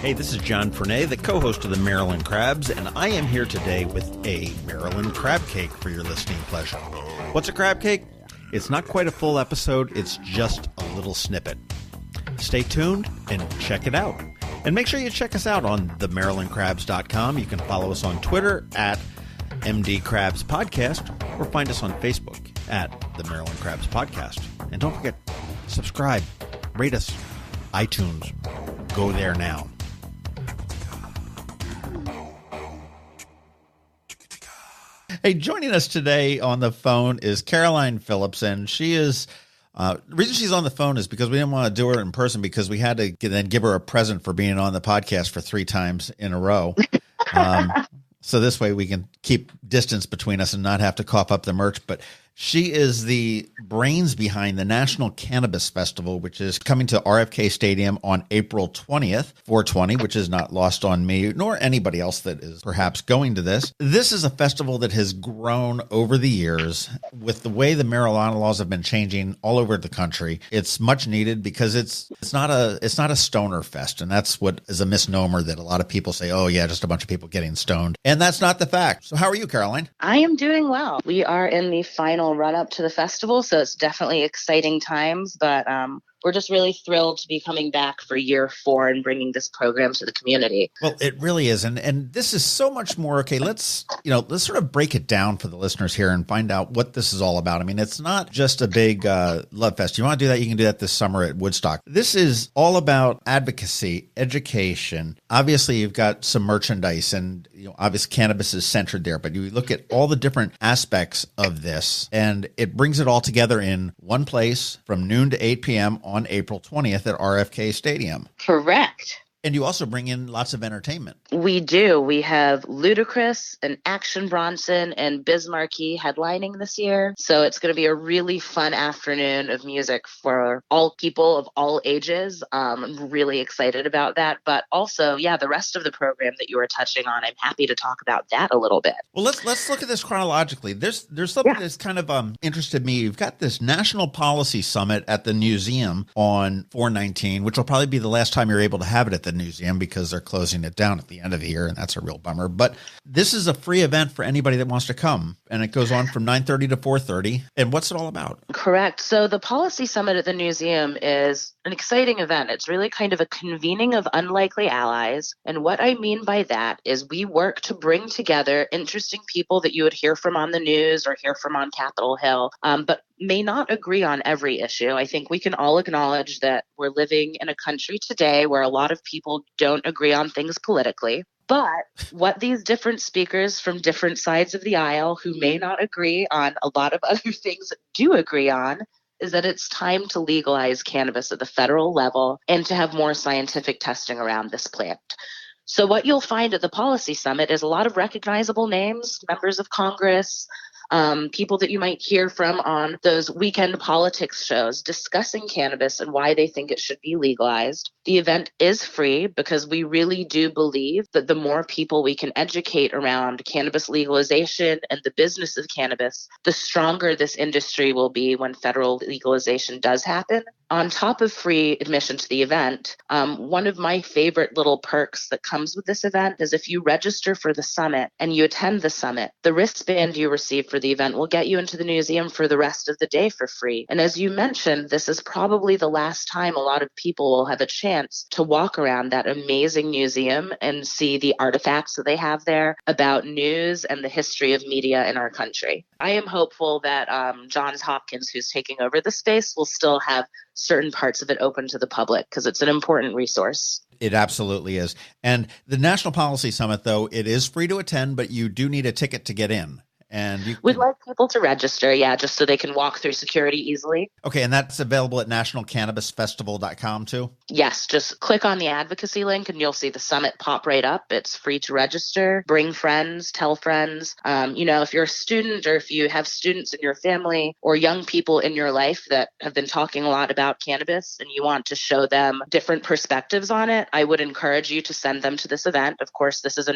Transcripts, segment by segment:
Hey, this is John Fernay, the co-host of the Maryland Crabs, and I am here today with a Maryland Crabcake for your listening pleasure. What's a crabcake? It's not quite a full episode, it's just a little snippet. Stay tuned and check it out. And make sure you check us out on themarylandcrabs.com. You can follow us on Twitter at MD Crabs Podcast, or find us on Facebook at the Maryland Crabs Podcast. And don't forget, subscribe, rate us, iTunes. Go there now. Hey, joining us today on the phone is Caroline Phillips, and she is the reason she's on the phone is because we didn't want to do her in person because we had to then give her a present for being on the podcast for 3 times in a row. So this way we can keep distance between us and not have to cough up the merch. But she is the brains behind the National Cannabis Festival, which is coming to RFK Stadium on April 20th, 420, which is not lost on me, nor anybody else that is perhaps going to this. This is a festival that has grown over the years with the way the marijuana laws have been changing all over the country. It's much needed because it's not a stoner fest. And that's what is a misnomer that a lot of people say, oh yeah, just a bunch of people getting stoned. And that's not the fact. So how are you, Caroline? I am doing well. We are in the final run up to the festival, so it's definitely exciting times, but we're just really thrilled to be coming back for year 4 and bringing this program to the community. Well, it really is. And this is so much more. Okay, let's sort of break it down for the listeners here and find out what this is all about. I mean, it's not just a big love fest. You want to do that, you can do that this summer at Woodstock. This is all about advocacy, education. Obviously, you've got some merchandise and, obviously cannabis is centered there, but you look at all the different aspects of this and it brings it all together in one place from noon to 8 p.m. on April 20th at RFK Stadium. Correct. And you also bring in lots of entertainment. We do. We have Ludacris and Action Bronson and Biz Markie headlining this year. So it's going to be a really fun afternoon of music for all people of all ages. I'm really excited about that. But also, the rest of the program that you were touching on, I'm happy to talk about that a little bit. Well, let's look at this chronologically. There's something that's kind of interested me. You've got this National Policy Summit at the museum on 4/19, which will probably be the last time you're able to have it at the museum because they're closing it down at the end of the year, and that's a real bummer. But this is a free event for anybody that wants to come, and it goes on from 9:30 to 4:30. And what's it all about? Correct. So the Policy Summit at the museum is an exciting event. It's really kind of a convening of unlikely allies. And what I mean by that is we work to bring together interesting people that you would hear from on the news or hear from on Capitol Hill, but may not agree on every issue. I think we can all acknowledge that we're living in a country today where a lot of people don't agree on things politically. But what these different speakers from different sides of the aisle who may not agree on a lot of other things do agree on is that it's time to legalize cannabis at the federal level and to have more scientific testing around this plant. So what you'll find at the Policy Summit is a lot of recognizable names, members of Congress, people that you might hear from on those weekend politics shows discussing cannabis and why they think it should be legalized. The event is free because we really do believe that the more people we can educate around cannabis legalization and the business of cannabis, the stronger this industry will be when federal legalization does happen. On top of free admission to the event, one of my favorite little perks that comes with this event is if you register for the summit and you attend the summit, the wristband you receive for the event will get you into the museum for the rest of the day for free. And as you mentioned, this is probably the last time a lot of people will have a chance to walk around that amazing museum and see the artifacts that they have there about news and the history of media in our country. I am hopeful that Johns Hopkins, who's taking over the space, will still have certain parts of it open to the public because it's an important resource. It absolutely is. And the National Policy Summit, though, it is free to attend, but you do need a ticket to get in. And we'd like people to register, just so they can walk through security easily. Okay, and that's available at nationalcannabisfestival.com too? Yes, just click on the advocacy link and you'll see the summit pop right up. It's free to register. Bring friends, tell friends. If you're a student or if you have students in your family or young people in your life that have been talking a lot about cannabis and you want to show them different perspectives on it, I would encourage you to send them to this event. Of course, this is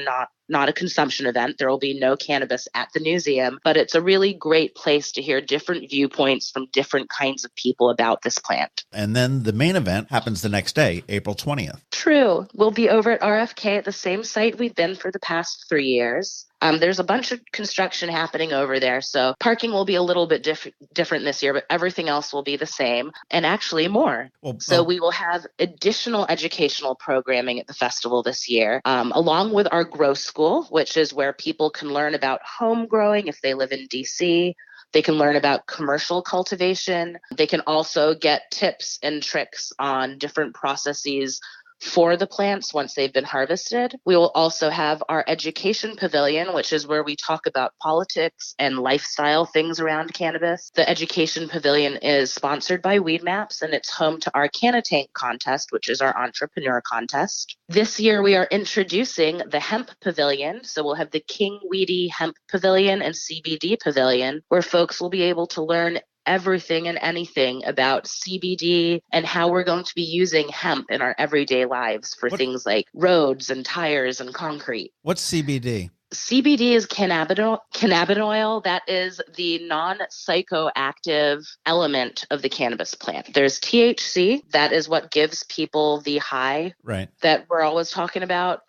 not a consumption event. There will be no cannabis at the museum, but it's a really great place to hear different viewpoints from different kinds of people about this plant. And then the main event happens the next day, April 20th. True. We'll be over at RFK at the same site we've been for the past 3 years. There's a bunch of construction happening over there, so parking will be a little bit different this year, but everything else will be the same, and actually more. So we will have additional educational programming at the festival this year, along with our Grow School, which is where people can learn about home growing if they live in DC. They can learn about commercial cultivation. They can also get tips and tricks on different processes for the plants once they've been harvested. We will also have our education pavilion, which is where we talk about politics and lifestyle things around cannabis. The education pavilion is sponsored by Weed Maps, and it's home to our Canna Tank contest, which is our entrepreneur contest. This year, we are introducing the Hemp Pavilion. So we'll have the King Weedy Hemp Pavilion and CBD Pavilion, where folks will be able to learn everything and anything about CBD and how we're going to be using hemp in our everyday lives for things like roads and tires and concrete. What's CBD? CBD is cannabinoid. That is the non-psychoactive element of the cannabis plant. There's THC. That is what gives people the high that we're always talking about.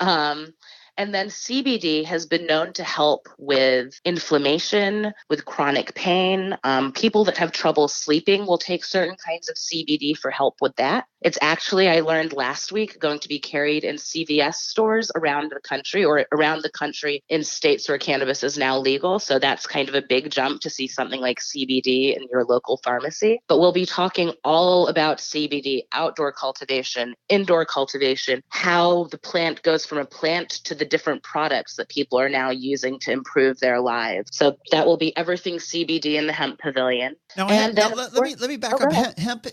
And then CBD has been known to help with inflammation, with chronic pain. People that have trouble sleeping will take certain kinds of CBD for help with that. It's actually, I learned last week, going to be carried in CVS stores around the country, or around the country in states where cannabis is now legal. So that's kind of a big jump to see something like CBD in your local pharmacy. But we'll be talking all about CBD, outdoor cultivation, indoor cultivation, how the plant goes from a plant to the different products that people are now using to improve their lives. So that will be everything CBD in the Hemp Pavilion. Now, let me back up. Hemp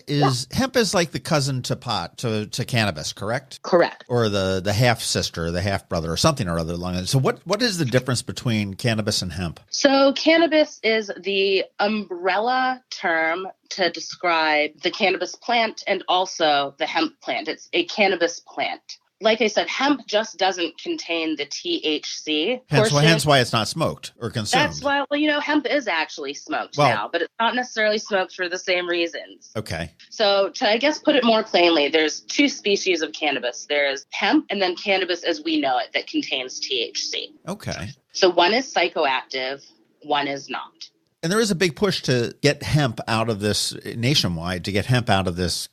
is like the cousin to pot to cannabis, correct? Correct. Or the half sister, the half brother, or something or other along that. So what is the difference between cannabis and hemp? So cannabis is the umbrella term to describe the cannabis plant and also the hemp plant. It's a cannabis plant. Like I said, hemp just doesn't contain the THC. Hence why it's not smoked or consumed. That's why, hemp is actually smoked now, but it's not necessarily smoked for the same reasons. Okay. So to, I guess, put it more plainly, there's two species of cannabis. There's hemp and then cannabis as we know it that contains THC. Okay. So one is psychoactive, one is not. And there is a big push to get hemp out of this nationwide, to get hemp out of this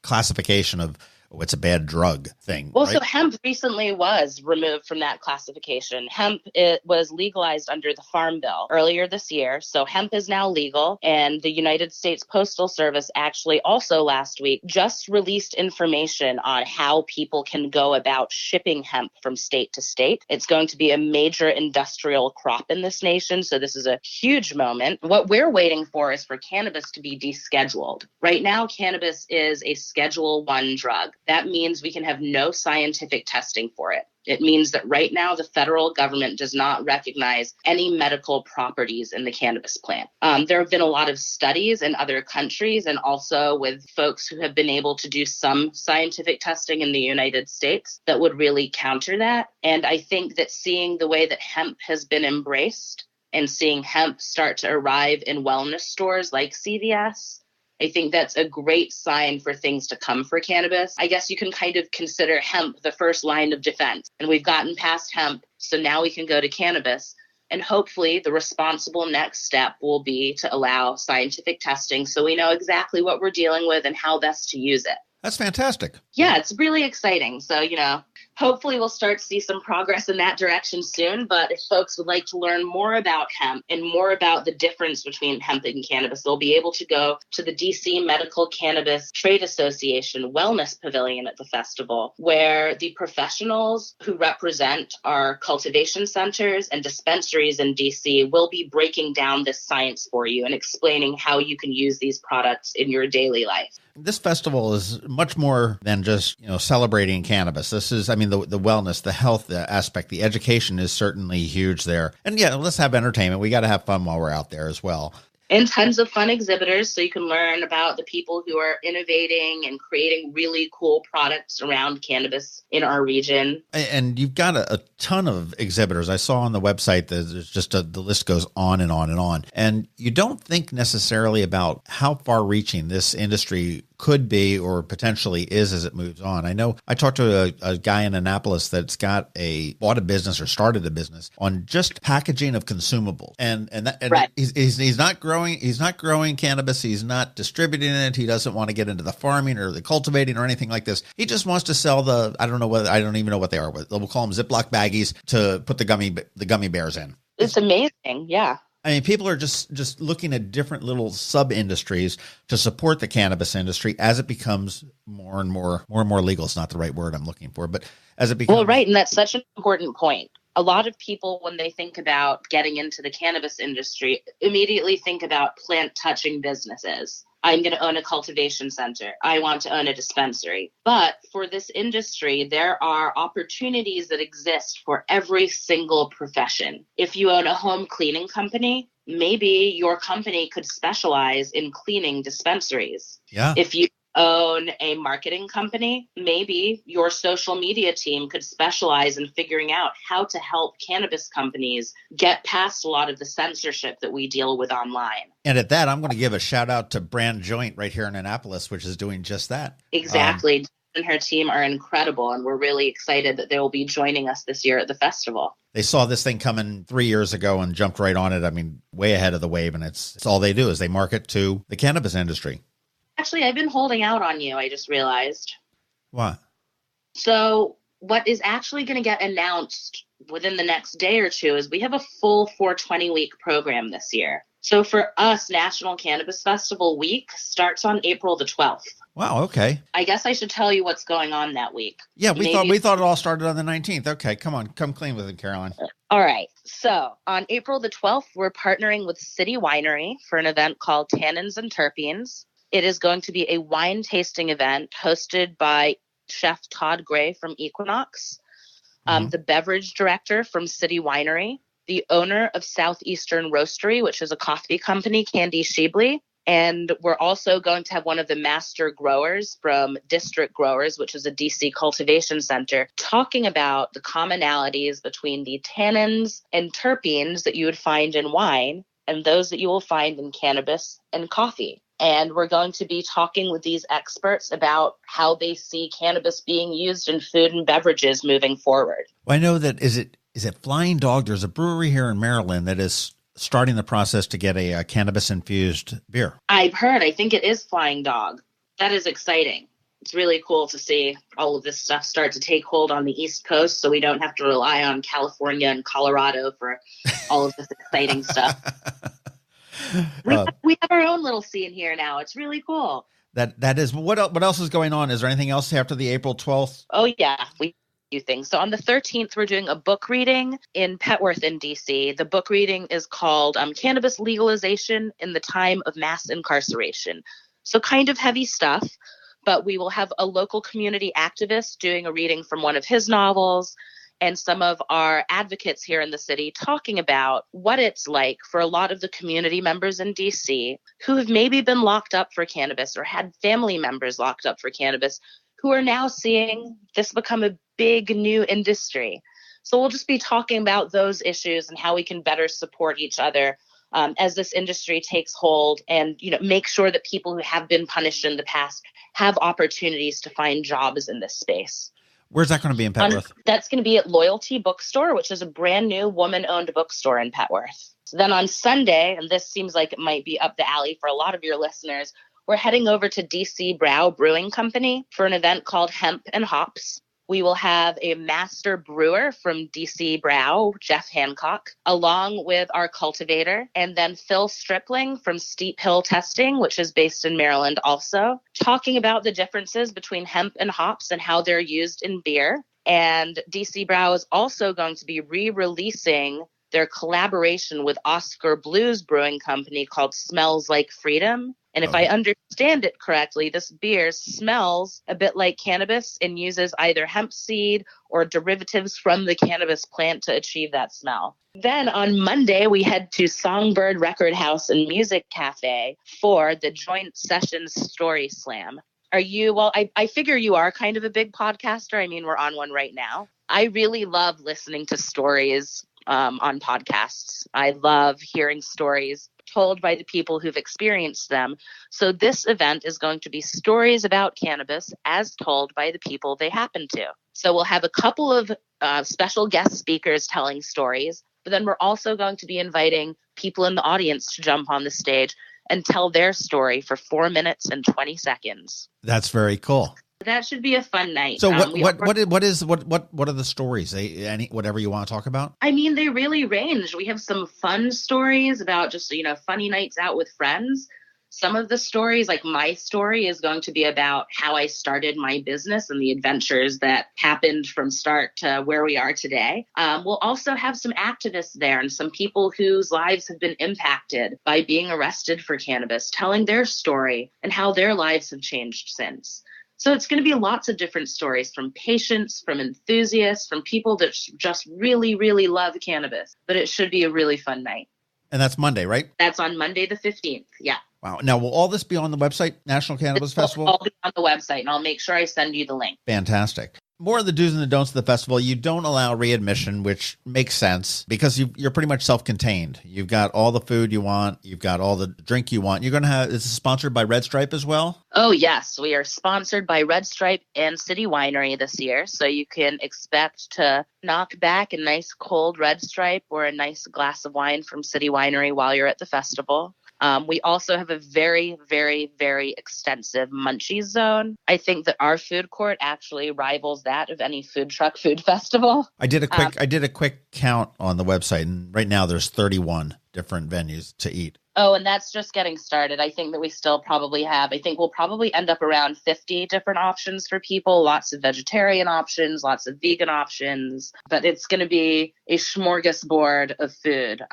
classification of it's a bad drug thing. Well, right? So hemp recently was removed from that classification. Hemp, it was legalized under the Farm Bill earlier this year. So hemp is now legal. And the United States Postal Service actually also last week just released information on how people can go about shipping hemp from state to state. It's going to be a major industrial crop in this nation. So this is a huge moment. What we're waiting for is for cannabis to be descheduled. Right now, cannabis is a Schedule I drug. That means we can have no scientific testing for it. It means that right now the federal government does not recognize any medical properties in the cannabis plant. There have been a lot of studies in other countries and also with folks who have been able to do some scientific testing in the United States that would really counter that. And I think that seeing the way that hemp has been embraced and seeing hemp start to arrive in wellness stores like CVS, I think that's a great sign for things to come for cannabis. I guess you can kind of consider hemp the first line of defense. And we've gotten past hemp, so now we can go to cannabis. And hopefully the responsible next step will be to allow scientific testing so we know exactly what we're dealing with and how best to use it. That's fantastic. Yeah, it's really exciting. So, hopefully we'll start to see some progress in that direction soon. But if folks would like to learn more about hemp and more about the difference between hemp and cannabis, they'll be able to go to the DC Medical Cannabis Trade Association Wellness Pavilion at the festival, where the professionals who represent our cultivation centers and dispensaries in DC will be breaking down this science for you and explaining how you can use these products in your daily life. This festival is much more than just, celebrating cannabis. This is, the wellness, the health aspect, the education is certainly huge there. And yeah, let's have entertainment. We got to have fun while we're out there as well. And tons of fun exhibitors so you can learn about the people who are innovating and creating really cool products around cannabis in our region. And you've got a ton of exhibitors. I saw on the website that there's just the list goes on and on and on. And you don't think necessarily about how far reaching this industry could be or potentially is as it moves on. I know I talked to a guy in Annapolis that's bought a business or started a business on just packaging of consumables. And Right. he's not growing cannabis. He's not distributing it. He doesn't want to get into the farming or the cultivating or anything like this. He just wants to sell I don't even know what they are. We'll call them Ziploc baggies to put the gummy bears in. It's amazing. Yeah. I mean, people are just looking at different little sub-industries to support the cannabis industry as it becomes more and more legal. It's not the right word I'm looking for, but as it becomes... Well, right. And that's such an important point. A lot of people, when they think about getting into the cannabis industry, immediately think about plant-touching businesses. I'm going to own a cultivation center. I want to own a dispensary. But for this industry, there are opportunities that exist for every single profession. If you own a home cleaning company, maybe your company could specialize in cleaning dispensaries. Yeah. If you own a marketing company, maybe your social media team could specialize in figuring out how to help cannabis companies get past a lot of the censorship that we deal with online. And at that, I'm going to give a shout out to Brand Joint right here in Annapolis, which is doing just that. Exactly. And her team are incredible, and we're really excited that they will be joining us this year at the festival. They saw this thing coming 3 years ago and jumped right on it. I mean, way ahead of the wave, and it's all they do is they market to the cannabis industry. Actually, I've been holding out on you, I just realized. What? So what is actually going to get announced within the next day or two is we have a full 420-week program this year. So for us, National Cannabis Festival week starts on April the 12th. Wow, okay. I guess I should tell you what's going on that week. Yeah, we thought it all started on the 19th. Okay, come clean with it, Caroline. All right. So on April the 12th, we're partnering with City Winery for an event called Tannins and Terpenes. It is going to be a wine tasting event hosted by Chef Todd Gray from Equinox, the beverage director from City Winery, the owner of Southeastern Roastery, which is a coffee company, Candy Sheebley. And we're also going to have one of the master growers from District Growers, which is a DC cultivation center, talking about the commonalities between the tannins and terpenes that you would find in wine and those that you will find in cannabis and coffee. And we're going to be talking with these experts about how they see cannabis being used in food and beverages moving forward. Well, I know that is it Flying Dog? There's a brewery here in Maryland that is starting the process to get a cannabis-infused beer. I've heard. I think it is Flying Dog. That is exciting. It's really cool to see all of this stuff start to take hold on the East Coast so we don't have to rely on California and Colorado for all of this exciting stuff. We have our own little scene here now. It's really cool. That is. What else is going on? Is there anything else after the April 12th? Oh, yeah. We do things. So on the 13th, we're doing a book reading in Petworth in DC. The book reading is called Cannabis Legalization in the Time of Mass Incarceration. So kind of heavy stuff, but we will have a local community activist doing a reading from one of his novels, and some of our advocates here in the city talking about what it's like for a lot of the community members in DC who have maybe been locked up for cannabis or had family members locked up for cannabis who are now seeing this become a big new industry. So we'll just be talking about those issues and how we can better support each other as this industry takes hold, and make sure that people who have been punished in the past have opportunities to find jobs in this space. Where's that going to be in Petworth? That's going to be at Loyalty Bookstore, which is a brand new woman-owned bookstore in Petworth. So then on Sunday, and this seems like it might be up the alley for a lot of your listeners, we're heading over to DC Brow Brewing Company for an event called Hemp and Hops. We will have a master brewer from DC Brow, Jeff Hancock, along with our cultivator, and then Phil Stripling from Steep Hill Testing, which is based in Maryland also, talking about the differences between hemp and hops and how they're used in beer. And DC Brow is also going to be re-releasing their collaboration with Oscar Blues Brewing Company called Smells Like Freedom. And if I understand it correctly, this beer smells a bit like cannabis and uses either hemp seed or derivatives from the cannabis plant to achieve that smell. Then on Monday, we head to Songbird Record House and Music Cafe for the Joint Sessions Story Slam. I figure you are kind of a big podcaster. I mean, we're on one right now. I really love listening to stories on podcasts. I love hearing stories told by the people who've experienced them. So this event is going to be stories about cannabis as told by the people they happen to. So we'll have a couple of special guest speakers telling stories, but then we're also going to be inviting people in the audience to jump on the stage and tell their story for 4 minutes and 20 seconds. That's very cool. That should be a fun night. So what are the stories? Whatever you want to talk about? I mean, they really range. We have some fun stories about just, funny nights out with friends. Some of the stories, like my story, is going to be about how I started my business and the adventures that happened from start to where we are today. We'll also have some activists there and some people whose lives have been impacted by being arrested for cannabis, telling their story and how their lives have changed since. So it's going to be lots of different stories from patients, from enthusiasts, from people that just really, really love cannabis. But it should be a really fun night. And that's Monday, right? That's on Monday the 15th. Yeah. Wow. Now, will all this be on the website, National Cannabis Festival? It'll all be on the website, and I'll make sure I send you the link. Fantastic. More of the do's and the don'ts of the festival. You don't allow readmission, which makes sense because you're pretty much self-contained. You've got all the food you want. You've got all the drink you want. You're going to have, this is sponsored by Red Stripe as well? Oh, yes. We are sponsored by Red Stripe and City Winery this year. So you can expect to knock back a nice cold Red Stripe or a nice glass of wine from City Winery while you're at the festival. We also have a very, very, very extensive munchies zone. I think that our food court actually rivals that of any food truck food festival. I did a quick count on the website, and right now there's 31 different venues to eat. Oh, and that's just getting started. I think that we still probably have, I think we'll probably end up around 50 different options for people, lots of vegetarian options, lots of vegan options, but it's going to be a smorgasbord of food,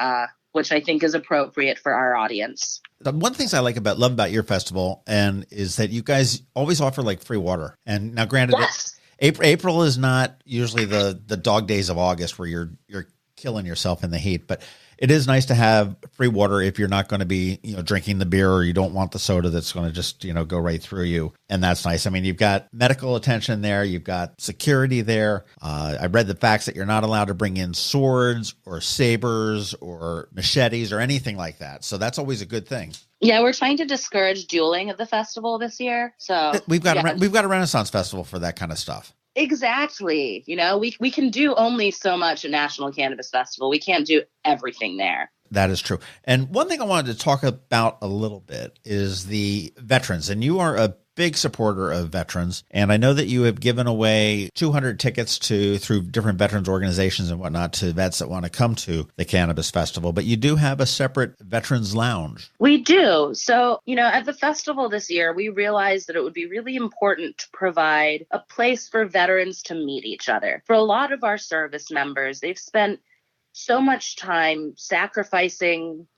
which I think is appropriate for our audience. The one thing I love about your festival is that you guys always offer like free water. And now granted, yes. April is not usually the dog days of August where you're killing yourself in the heat, but it is nice to have free water if you're not going to be, drinking the beer or you don't want the soda that's going to just, go right through you. And that's nice. I mean, you've got medical attention there. You've got security there. I read the facts that you're not allowed to bring in swords or sabers or machetes or anything like that. So that's always a good thing. Yeah, we're trying to discourage dueling at the festival this year. So we've got a Renaissance Festival for that kind of stuff. Exactly. We can do only so much at National Cannabis Festival. We can't do everything there. That is true. And one thing I wanted to talk about a little bit is the veterans. And you are a big supporter of veterans. And I know that you have given away 200 tickets through different veterans organizations and whatnot to vets that want to come to the Cannabis Festival. But you do have a separate veterans lounge. We do. So, at the festival this year, we realized that it would be really important to provide a place for veterans to meet each other. For a lot of our service members, they've spent so much time sacrificing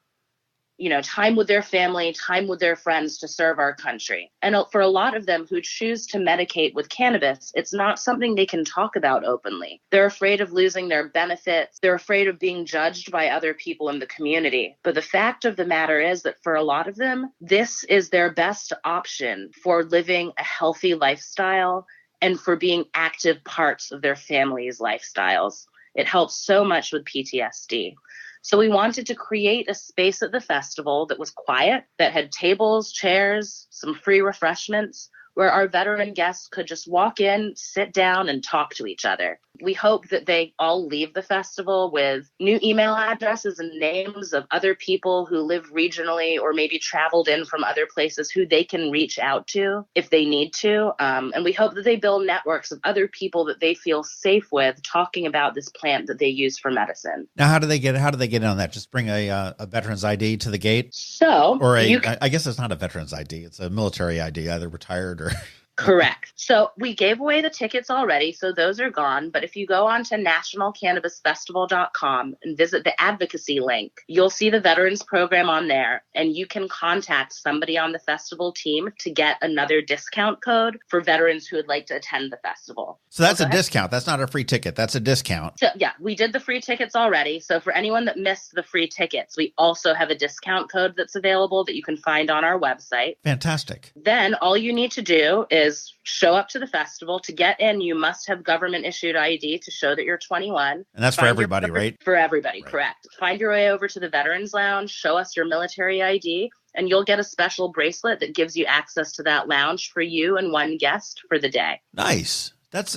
time with their family, time with their friends to serve our country. And for a lot of them who choose to medicate with cannabis, it's not something they can talk about openly. They're afraid of losing their benefits. They're afraid of being judged by other people in the community. But the fact of the matter is that for a lot of them, this is their best option for living a healthy lifestyle and for being active parts of their family's lifestyles. It helps so much with PTSD. So we wanted to create a space at the festival that was quiet, that had tables, chairs, some free refreshments, where our veteran guests could just walk in, sit down, and talk to each other. We hope that they all leave the festival with new email addresses and names of other people who live regionally or maybe traveled in from other places who they can reach out to if they need to. And we hope that they build networks of other people that they feel safe with talking about this plant that they use for medicine. Now, how do they get in on that? Just bring a veteran's ID to the gate? So, or I guess it's not a veteran's ID. It's a military ID, either retired or... Correct. So we gave away the tickets already, so those are gone. But if you go on to nationalcannabisfestival.com and visit the advocacy link, you'll see the veterans program on there, and you can contact somebody on the festival team to get another discount code for veterans who would like to attend the festival. So that's a discount. That's not a free ticket. That's a discount. So yeah, we did the free tickets already. So for anyone that missed the free tickets, we also have a discount code that's available that you can find on our website. Fantastic. Then all you need to do is is show up to the festival. To get in, you must have government-issued ID to show that you're 21. And that's for everybody, right? For everybody, Right. correct. Find your way over to the Veterans Lounge, show us your military ID, and you'll get a special bracelet that gives you access to that lounge for you and one guest for the day. Nice. That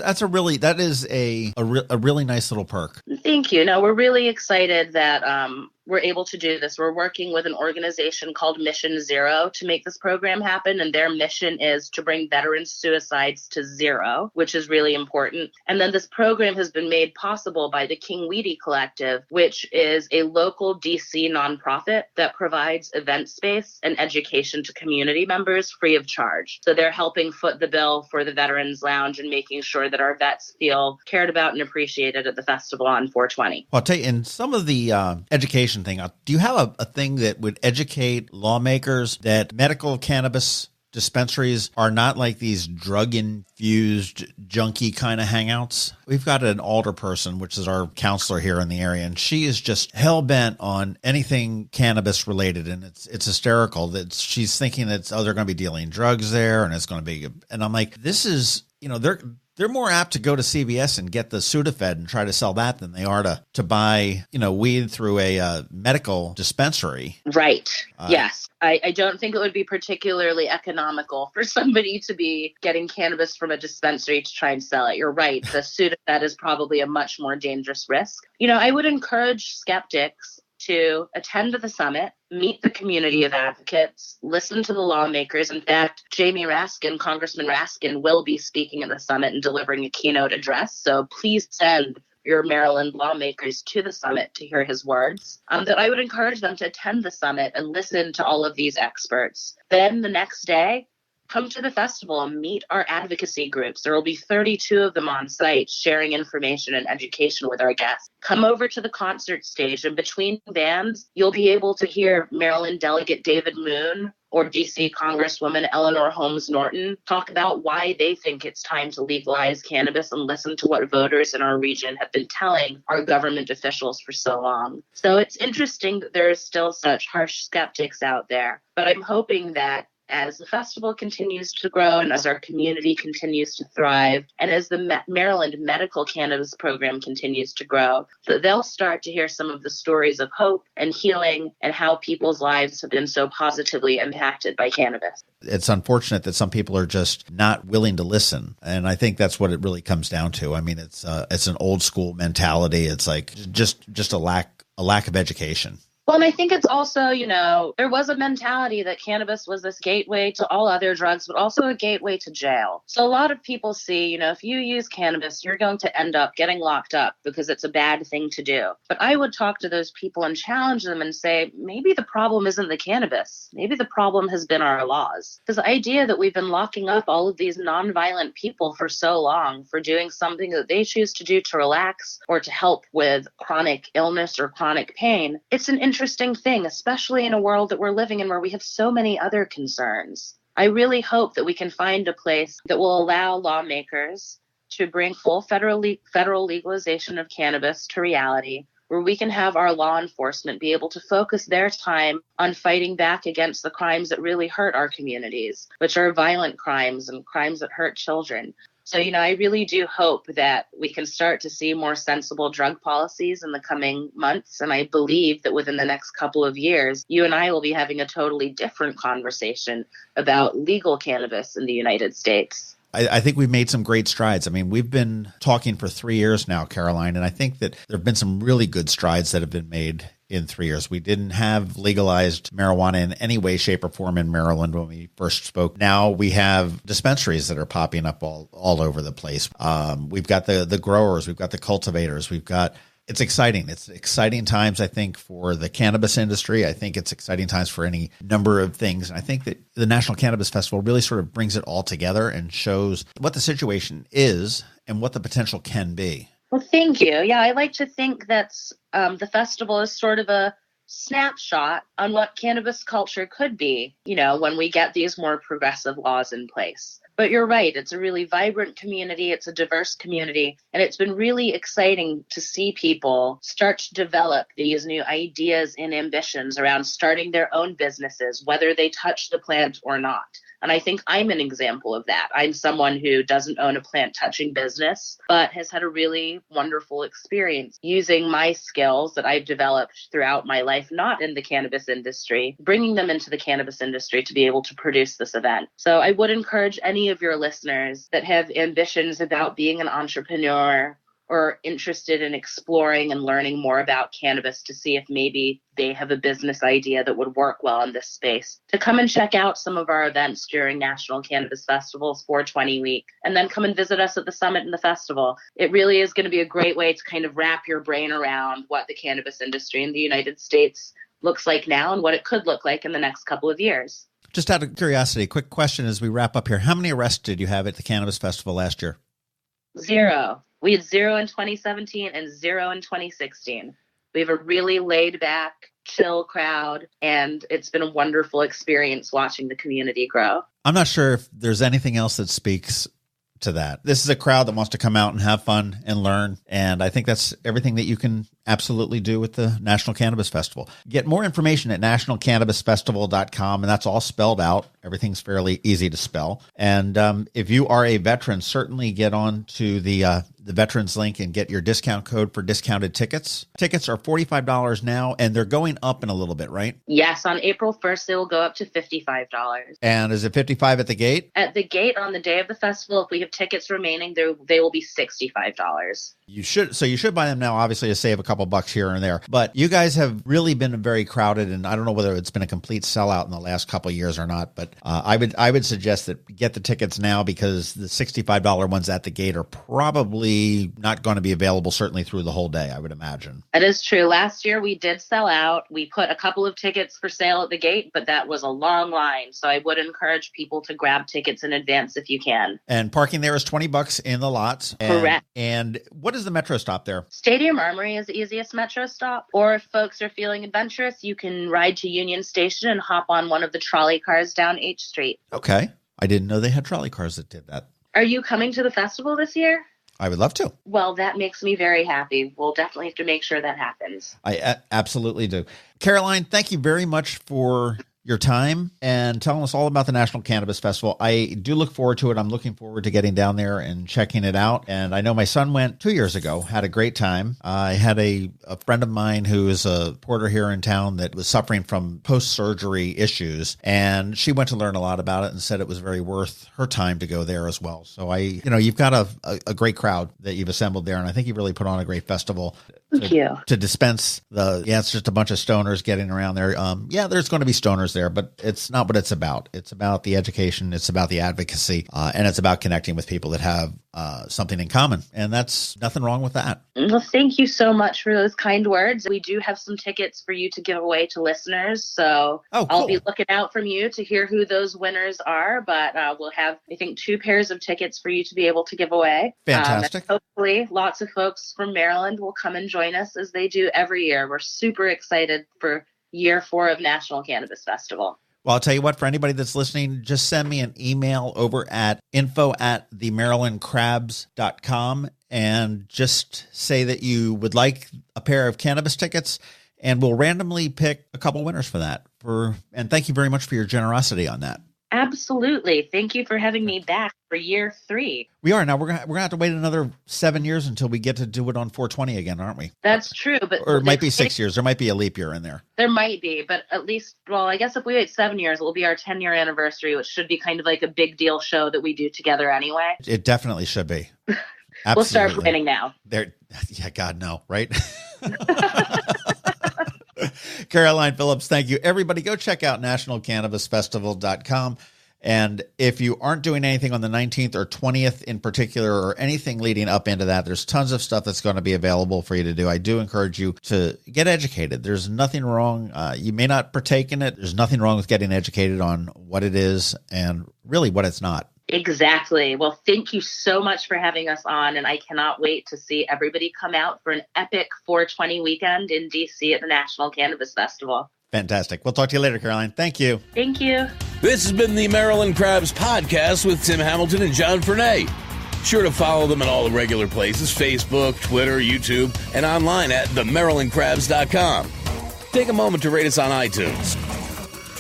is a really nice little perk. Thank you. No, we're really excited that we're able to do this. We're working with an organization called Mission Zero to make this program happen. And their mission is to bring veteran suicides to zero, which is really important. And then this program has been made possible by the King Weedy Collective, which is a local DC nonprofit that provides event space and education to community members free of charge. So they're helping foot the bill for the Veterans Lounge and making sure that our vets feel cared about and appreciated at the festival on 420. Well, I'll tell you, in some of the education thing, do you have a thing that would educate lawmakers that medical cannabis dispensaries are not like these drug-infused junkie kind of hangouts? We've got an alder person, which is our counselor here in the area, and she is just hell-bent on anything cannabis related, and it's hysterical that she's thinking that they're going to be dealing drugs there, and it's going to be, and I'm like, this is, they're more apt to go to CVS and get the Sudafed and try to sell that than they are to buy, weed through a medical dispensary. Right. Yes. I don't think it would be particularly economical for somebody to be getting cannabis from a dispensary to try and sell it. You're right. The Sudafed is probably a much more dangerous risk. I would encourage skeptics to attend to the summit, meet the community of advocates, listen to the lawmakers. In fact, Congressman Raskin will be speaking at the summit and delivering a keynote address. So please send your Maryland lawmakers to the summit to hear his words. That I would encourage them to attend the summit and listen to all of these experts. Then the next day, come to the festival and meet our advocacy groups. There will be 32 of them on site sharing information and education with our guests. Come over to the concert stage, and between bands, you'll be able to hear Maryland Delegate David Moon or DC Congresswoman Eleanor Holmes Norton talk about why they think it's time to legalize cannabis and listen to what voters in our region have been telling our government officials for so long. So it's interesting that there is still such harsh skeptics out there, but I'm hoping that as the festival continues to grow and as our community continues to thrive, and as the Maryland medical cannabis program continues to grow, that they'll start to hear some of the stories of hope and healing and how people's lives have been so positively impacted by cannabis. It's unfortunate that some people are just not willing to listen. And I think that's what it really comes down to. I mean, it's an old school mentality. It's like just a lack of education. Well, and I think it's also, there was a mentality that cannabis was this gateway to all other drugs, but also a gateway to jail. So a lot of people see, if you use cannabis, you're going to end up getting locked up because it's a bad thing to do. But I would talk to those people and challenge them and say, maybe the problem isn't the cannabis. Maybe the problem has been our laws. Because the idea that we've been locking up all of these nonviolent people for so long for doing something that they choose to do to relax or to help with chronic illness or chronic pain, it's an interesting thing, especially in a world that we're living in where we have so many other concerns. I really hope that we can find a place that will allow lawmakers to bring full federal legalization of cannabis to reality, where we can have our law enforcement be able to focus their time on fighting back against the crimes that really hurt our communities, which are violent crimes and crimes that hurt children. So, I really do hope that we can start to see more sensible drug policies in the coming months. And I believe that within the next couple of years, you and I will be having a totally different conversation about legal cannabis in the United States. I think we've made some great strides. I mean, we've been talking for 3 years now, Caroline, and I think that there have been some really good strides that have been made in 3 years. We didn't have legalized marijuana in any way, shape, or form in Maryland when we first spoke. Now we have dispensaries that are popping up all over the place. We've got the growers, we've got the cultivators, it's exciting. It's exciting times, I think, for the cannabis industry. I think it's exciting times for any number of things. And I think that the National Cannabis Festival really sort of brings it all together and shows what the situation is and what the potential can be. Well, thank you. Yeah, I like to think that the festival is sort of a snapshot on what cannabis culture could be, when we get these more progressive laws in place. But you're right. It's a really vibrant community. It's a diverse community. And it's been really exciting to see people start to develop these new ideas and ambitions around starting their own businesses, whether they touch the plant or not. And I think I'm an example of that. I'm someone who doesn't own a plant touching business, but has had a really wonderful experience using my skills that I've developed throughout my life, not in the cannabis industry, bringing them into the cannabis industry to be able to produce this event. So I would encourage any of your listeners that have ambitions about being an entrepreneur or interested in exploring and learning more about cannabis to see if maybe they have a business idea that would work well in this space, to come and check out some of our events during National Cannabis Festival's 420 week, and then come and visit us at the summit and the festival. It really is going to be a great way to kind of wrap your brain around what the cannabis industry in the United States looks like now and what it could look like in the next couple of years. Just out of curiosity, quick question as we wrap up here. How many arrests did you have at the Cannabis Festival last year? 0. We had 0 in 2017 and 0 in 2016. We have a really laid back, chill crowd, and it's been a wonderful experience watching the community grow. I'm not sure if there's anything else that speaks to that. This is a crowd that wants to come out and have fun and learn. And I think that's everything that you can absolutely do with the National Cannabis Festival. Get more information at nationalcannabisfestival.com, and that's all spelled out. Everything's fairly easy to spell. And if you are a veteran, certainly get on to the veterans link and get your discount code for discounted tickets. Tickets are $45 now, and they're going up in a little bit, right? Yes, on April 1st, they will go up to $55. And is it $55 at the gate? At the gate on the day of the festival, if we have tickets remaining, they will be $65. You should buy them now, obviously, to save a couple bucks here and there. But you guys have really been very crowded, and I don't know whether it's been a complete sellout in the last couple of years or not. But I would suggest that get the tickets now, because the $65 ones at the gate are probably not going to be available, certainly through the whole day, I would imagine. That is true. Last year we did sell out. We put a couple of tickets for sale at the gate, but that was a long line. So I would encourage people to grab tickets in advance if you can. And parking there is $20 in the lots. Correct. And what is the metro stop there? Stadium Armory is the easiest metro stop. Or if folks are feeling adventurous, you can ride to Union Station and hop on one of the trolley cars down H Street. Okay. I didn't know they had trolley cars that did that. Are you coming to the festival this year? I would love to. Well, that makes me very happy. We'll definitely have to make sure that happens. I absolutely do. Caroline, thank you very much for your time and telling us all about the National Cannabis Festival. I do look forward to it. I'm looking forward to getting down there and checking it out. And I know my son went 2 years ago, had a great time. I had a friend of mine who is a porter here in town that was suffering from post-surgery issues. And she went to learn a lot about it and said it was very worth her time to go there as well. So you've got a great crowd that you've assembled there. And I think you've really put on a great festival. Thank you. To dispense it's just a bunch of stoners getting around there. There's going to be stoners there, but it's not what it's about. It's about the education. It's about the advocacy. And it's about connecting with people that have something in common. And that's nothing wrong with that. Well, thank you so much for those kind words. We do have some tickets for you to give away to listeners. So cool. I'll be looking out from you to hear who those winners are. But we'll have, I think, 2 pairs of tickets for you to be able to give away. Fantastic. Hopefully lots of folks from Maryland will come and join us as they do every year. We're super excited for year 4 of National Cannabis Festival. Well, I'll tell you what, for anybody that's listening, just send me an email over at info@themarylandcrabs.com and just say that you would like a pair of cannabis tickets, and we'll randomly pick a couple winners for that. And thank you very much for your generosity on that. Absolutely. Thank you for having me back for year 3. We are. Now we're gonna have to wait another 7 years until we get to do it on 420 again, aren't we? That's true. Or it might be 6 years. There might be a leap year in there. There might be, but at least, I guess if we wait 7 years, it will be our 10-year anniversary, which should be kind of like a big deal show that we do together anyway. It definitely should be. Absolutely. We'll start planning now. Yeah, God, no, right? Caroline Phillips, thank you. Everybody, go check out nationalcannabisfestival.com. And if you aren't doing anything on the 19th or 20th in particular, or anything leading up into that, there's tons of stuff that's going to be available for you to do. I do encourage you to get educated. There's nothing wrong. You may not partake in it. There's nothing wrong with getting educated on what it is and really what it's not. Exactly. Well, thank you so much for having us on, and I cannot wait to see everybody come out for an epic 420 weekend in D.C. at the National Cannabis Festival. Fantastic. We'll talk to you later, Caroline. Thank you. Thank you. This has been the Maryland Crabs podcast with Tim Hamilton and John Fernay. Sure to follow them at all the regular places, Facebook, Twitter, YouTube, and online at themarylandcrabs.com. Take a moment to rate us on iTunes.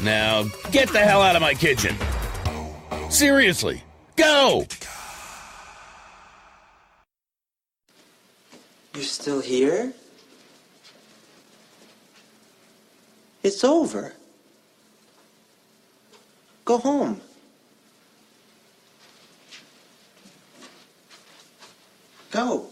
Now, get the hell out of my kitchen. Seriously, go! You're still here? It's over. Go home. Go.